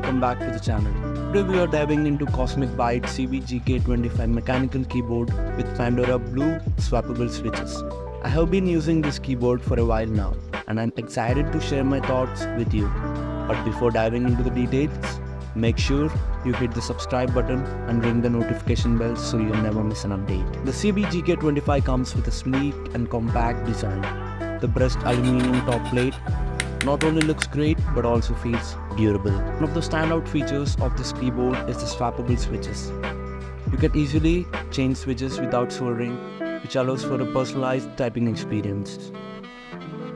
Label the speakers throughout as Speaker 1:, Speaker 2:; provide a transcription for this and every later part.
Speaker 1: welcome back to the channel. Today we are diving into Cosmic Byte CBGK 25 mechanical keyboard with Pandora Blue swappable switches. I have been using this keyboard for a while now and I'm excited to share my thoughts with you. But before diving into the details, make sure you hit the subscribe button and ring the notification bell so you'll never miss an update. The CBGK 25 comes with a sleek and compact design. The brushed aluminum top plate not only looks great but also feels durable. One of the standout features of this keyboard is the swappable switches. You can easily change switches without soldering, which allows for a personalized typing experience.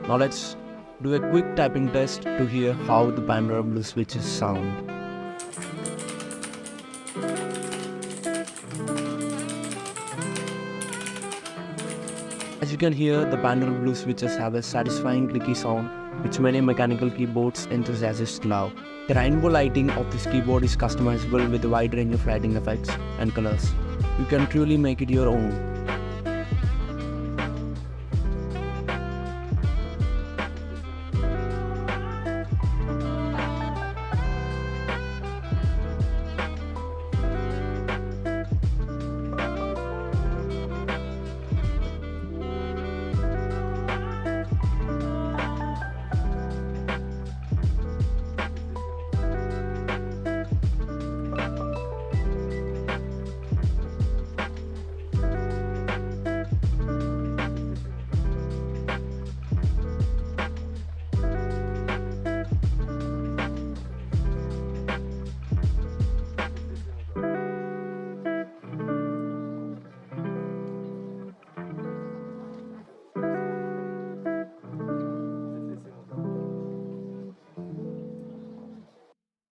Speaker 1: Now let's do a quick typing test to hear how the Pandora Blue switches sound. As you can hear, the Pandora Blue switches have a satisfying clicky sound which many mechanical keyboards enthusiasts love. The rainbow lighting of this keyboard is customizable with a wide range of lighting effects and colors. You can truly make it your own.